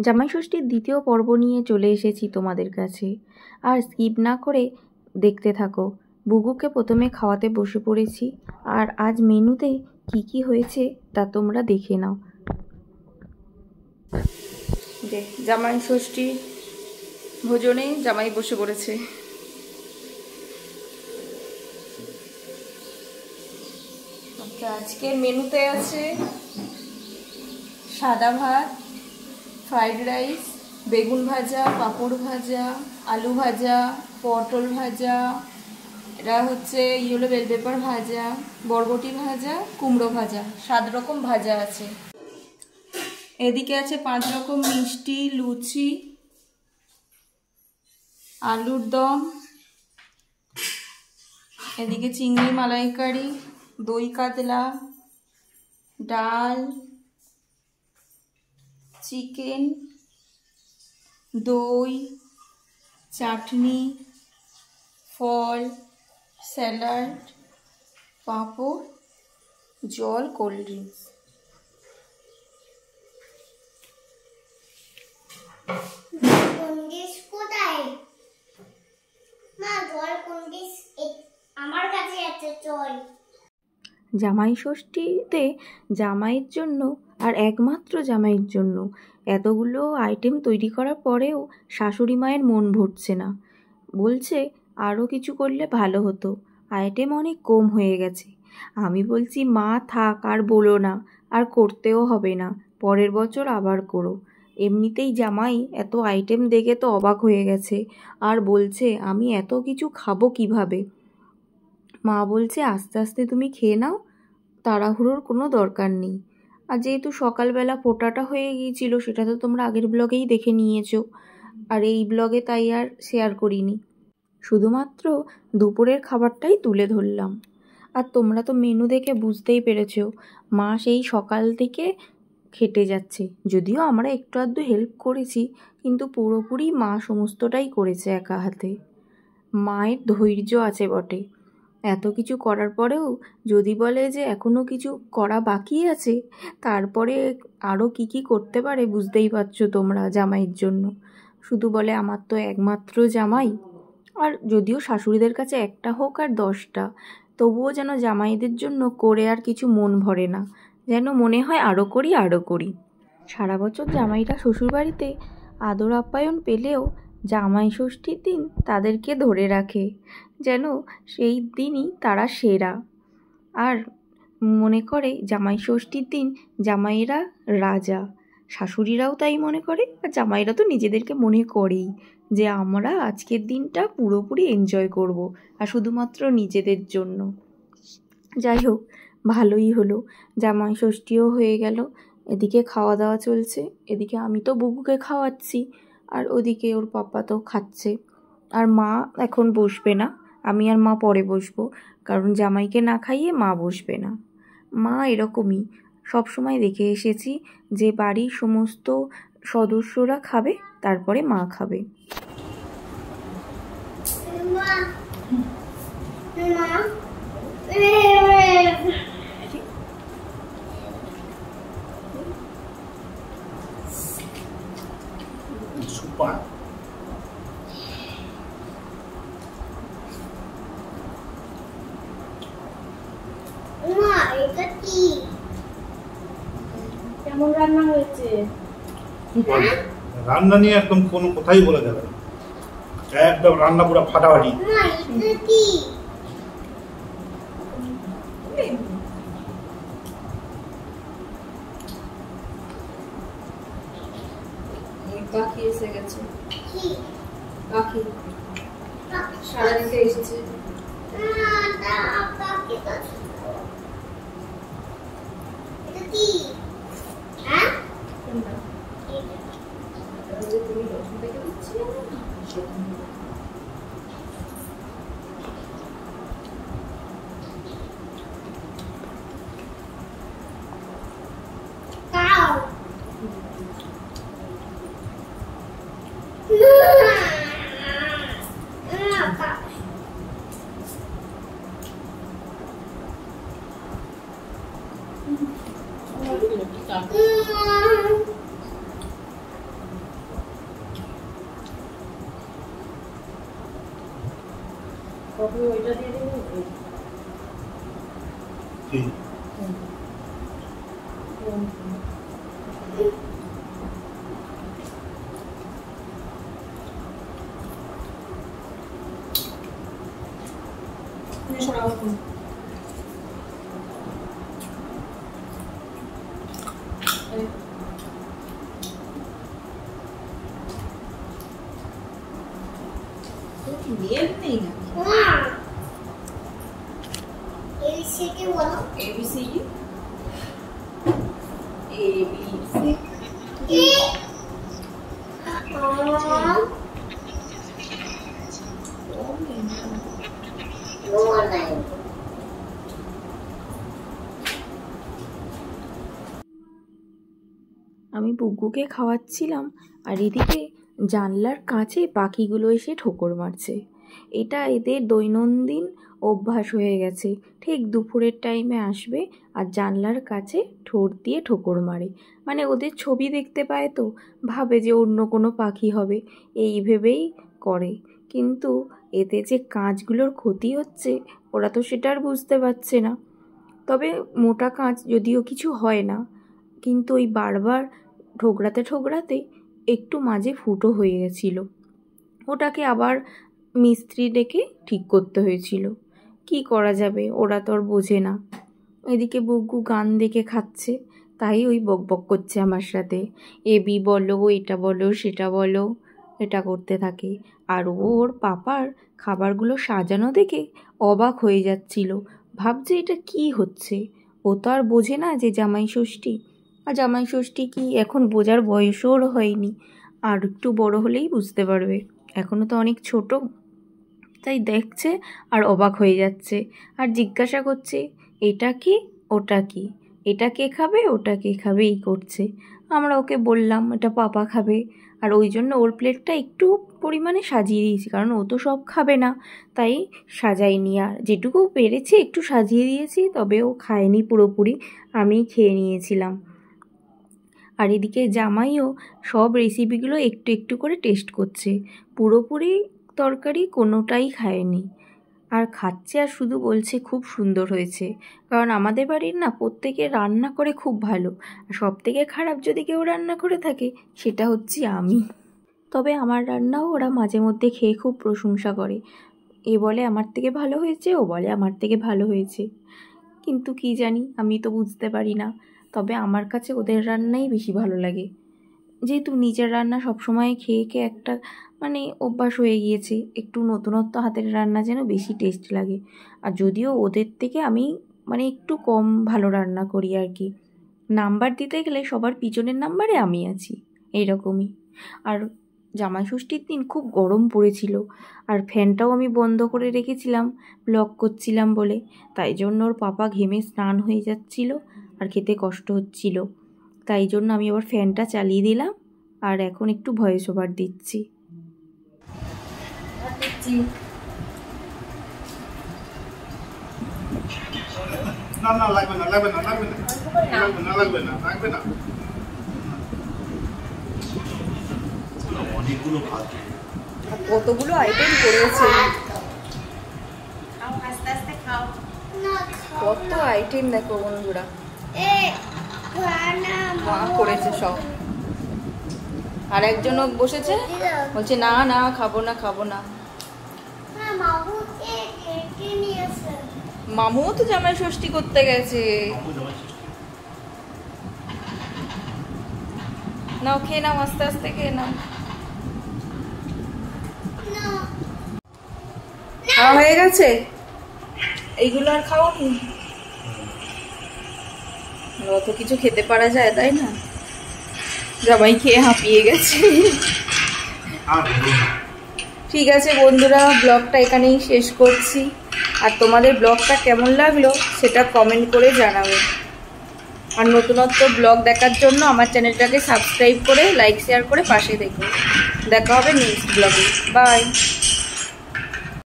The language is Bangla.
জামাই ষষ্ঠীর দ্বিতীয় পর্ব নিয়ে চলে এসেছি তোমাদের কাছে। আর স্কিপ না করে দেখতে থাকো। বুগুকে প্রথমে খাওয়াতে বসে পড়েছি, আর আজ মেনুতে কি কি হয়েছে তা তোমরা দেখে নাও। জামাই ষষ্ঠী ভোজনে জামাই বসে পড়েছে। আজকের মেনুতে আছে সাদা ভাত, ফ্রাইড রাইস, বেগুন ভাজা, পাঁপড় ভাজা, আলু ভাজা, পটল ভাজা, এটা হচ্ছে ইয়েলো বেল পেপার ভাজা, বরবটি ভাজা, কুমড়ো ভাজা, 7 রকম ভাজা আছে। এদিকে আছে 5 রকম মিষ্টি, লুচি, আলুর দম, এদিকে চিংড়ি মালাইকারি, দই কাতলা, ডাল, চিকেন, দই, চাটনি, ফল, স্যালাড, পাঁপড়, জল, কোল্ড ড্রিঙ্কস। জামাই ষষ্ঠীতে জামাইয়ের জন্য, আর একমাত্র জামাইয়ের জন্য এতগুলো আইটেম তৈরি করার পরেও শাশুড়ি মায়ের মন ভরছে না। বলছে আরও কিছু করলে ভালো হতো, আইটেম অনেক কম হয়ে গেছে। আমি বলছি মা থাক, আর বলো না, আর করতেও হবে না, পরের বছর আবার করো। এমনিতেই জামাই এত আইটেম দেখে তো অবাক হয়ে গেছে, আর বলছে আমি এত কিছু খাবো কিভাবে। মা বলছে আস্তে আস্তে তুমি খেয়ে নাও, তাড়াহুড়োর কোনো দরকার নেই। আর যেহেতু সকালবেলা ফোটাটা হয়ে গিয়েছিল, সেটা তো তোমরা আগের ব্লগেই দেখে নিয়েছো, আর এই ব্লগে তাই আর শেয়ার করিনি, শুধুমাত্র দুপুরের খাবারটাই তুলে ধরলাম। আর তোমরা তো মেনু দেখে বুঝতেই পেরেছো, মা সেই সকাল থেকে খেটে যাচ্ছে। যদিও আমরা একটু আধটু হেল্প করেছি, কিন্তু পুরোপুরি মা সমস্তটাই করেছে একা হাতে। মায়ের ধৈর্য আছে বটে, এত কিছু করার পরেও যদি বলে যে এখনও কিছু করা বাকি আছে, তারপরে আরও কি কি করতে পারে বুঝতেই পারছো তোমরা জামাইয়ের জন্য। শুধু বলে আমার তো একমাত্র জামাই। আর যদিও শাশুড়িদের কাছে একটা হোক আর 10টা, তবুও যেন জামাইদের জন্য করে আর কিছু মন ভরে না, যেন মনে হয় আরও করি আরও করি। সারা বছর জামাইরা শ্বশুরবাড়িতে আদর আপ্যায়ন পেলেও জামাই ষষ্ঠীর দিন তাদেরকে ধরে রাখে, যেন সেই দিনই তারা সেরা। আর মনে করে জামাই ষষ্ঠীর দিন জামাইরা রাজা। শাশুড়িরাও তাই মনে করে, আর জামাইরা তো নিজেদেরকে মনে করেই যে আমরা আজকের দিনটা পুরোপুরি এনজয় করব, আর শুধুমাত্র নিজেদের জন্য। যাই হোক, ভালোই হলো, জামাই ষষ্ঠীও হয়ে গেল। এদিকে খাওয়া দাওয়া চলছে, এদিকে আমি তো বুবুকে খাওয়াচ্ছি, আর ওদিকে ওর পাপা তো খাচ্ছে। আর মা এখন বসবে না, আমি আর মা পরে বসবো, কারণ জামাইকে না খাইয়ে মা বসবে না। মা এরকমই, সবসময় দেখে এসেছি যে বাড়ির সমস্ত সদস্যরা খাবে, তারপরে মা খাবে। কেমন রান্না হয়েছে? রান্না নিয়ে একদম কোনো কথাই বলে যাবে না, একদম রান্না পুরো ফাটাফাটি। পাখি এসে গেছে, পাখি সারা দিতে এসেছে। প্রথমে ওইটা দিয়ে দেবো। কি আমি বুগ্গুকে খাওয়াচ্ছিলাম আর এদিকে জানলার কাছে পাখিগুলো এসে ঠোকর মারছে। এটা এদের দৈনন্দিন অভ্যাস হয়ে গেছে। ঠিক দুপুরের টাইমে আসবে আর জানলার কাছে ঠোঁট দিয়ে ঠোকর মারে। মানে ওদের ছবি দেখতে পায় তো, ভাবে যে অন্য কোনো পাখি হবে, এই ভেবেই করে। কিন্তু এতে যে কাঁচগুলোর ক্ষতি হচ্ছে ওরা তো সেটা আর বুঝতে পারছে না। তবে মোটা কাঁচ যদিও কিছু হয় না, কিন্তু ওই বারবার ঠোকরাতে ঠোকরাতে একটু মাঝে ফুটো হয়ে গেছিলো। ওটাকে আবার মিস্ত্রি ডেকে ঠিক করতে হয়েছিল। কি করা যাবে, ওরা তো আর বোঝে না। এদিকে বুগ্গু গান দেখে খাচ্ছে, তাই ওই বকবক করছে আমার সাথে। এবি বলো, এটা বলো, সেটা বলো, এটা করতে থাকে। আর ওর পাপার খাবারগুলো সাজানো দেখে অবাক হয়ে যাচ্ছিল, ভাবছে এটা কি হচ্ছে। ও তো আর বোঝে না যে জামাই ষষ্ঠী। আর জামাই ষষ্ঠী কি এখন বোঝার বয়সও ওর হয়নি, আর একটু বড় হলেই বুঝতে পারবে, এখনও তো অনেক ছোট। তাই দেখছে আর অবাক হয়ে যাচ্ছে, আর জিজ্ঞাসা করছে এটা কি, ওটা কি, এটা কে খাবে, ওটা কে খাবে, এই করছে। আমরা ওকে বললাম এটা পাপা খাবে, আর ওই জন্য ওর প্লেটটা একটু পরিমাণে সাজিয়ে দিয়েছি, কারণ ও তো সব খাবে না, তাই সাজাইনি। আর যেটুকু পেরেছি একটু সাজিয়ে দিয়েছি, তবে ও খায়নি পুরোপুরি, আমি খেয়ে নিয়েছিলাম। আর এদিকে জামাইও সব রেসিপিগুলো একটু একটু করে টেস্ট করছে। পুরোপুরি তরকারি কোনোটাই খায়নি, আর খাচ্ছে আর শুধু বলছে খুব সুন্দর হয়েছে। কারণ আমাদের বাড়ির না প্রত্যেকে রান্না করে খুব ভালো, আর সব থেকে খারাপ যদি কেউ রান্না করে থাকে সেটা হচ্ছে আমি। তবে আমার রান্নাও ওরা মাঝে মধ্যে খেয়ে খুব প্রশংসা করে। এ বলে আমার থেকে ভালো হয়েছে, ও বলে আমার থেকে ভালো হয়েছে, কিন্তু কি জানি, আমি তো বুঝতে পারি না। তবে আমার কাছে ওদের রান্নাই বেশি ভালো লাগে, যেহেতু নিজের রান্না সবসময় খেয়ে খেয়ে একটা মানে অভ্যাস হয়ে গিয়েছে। একটু নতুনত্ব হাতের রান্না যেন বেশি টেস্ট লাগে। আর যদিও ওদের থেকে আমি মানে একটু কম ভালো রান্না করি আর কি, নাম্বার দিতে গেলে সবার পিছনের নাম্বারে আমি আছি, এইরকমই। আর জামাই ষষ্ঠীর দিন খুব গরম পড়েছিল, আর ফ্যানটাও আমি বন্ধ করে রেখেছিলাম ব্লগ করছিলাম বলে, তাই জন্য ওর পাপা ঘেমে স্নান হয়ে যাচ্ছিল আর খেতে কষ্ট হচ্ছিল। তাই জন্য আমি আবার ফ্যানটা চালিয়ে দিলাম, আর এখন একটু ভয়েস ওভার দিচ্ছি। না না লাগবে না, লাগবে না, লাগবে না, লাগবে না, লাগবে না, লাগবে না। অনেকগুলো ভাত, কতগুলো আইটেম করেছে, কত আইটেম দেখো বন্ধুরা, মা করেছে সব। আর একজনও বসেছে বলছে না না খাবো না, খাবো না। মামুও তো জামাই ষষ্ঠী করতে গেছে। নাও খেয়ে নাও, আস্তে আস্তে খেয়ে নাও। খাওয়া হয়ে গেছে, এইগুলো আর খাও নি, অত কিছু খেতে পারা যায় তাই না? জামাই খেয়ে হাঁপিয়ে গেছে। ঠিক আছে বন্ধুরা, ব্লগটা এখানেই শেষ করছি। আর তোমাদের ব্লগটা কেমন লাগলো সেটা কমেন্ট করে জানাবে। আর নতুনত্ব ব্লগ দেখার জন্য আমার চ্যানেলটাকে সাবস্ক্রাইব করে লাইক শেয়ার করে পাশে দেখো। দেখা হবে নেক্সট ব্লগে। বাই।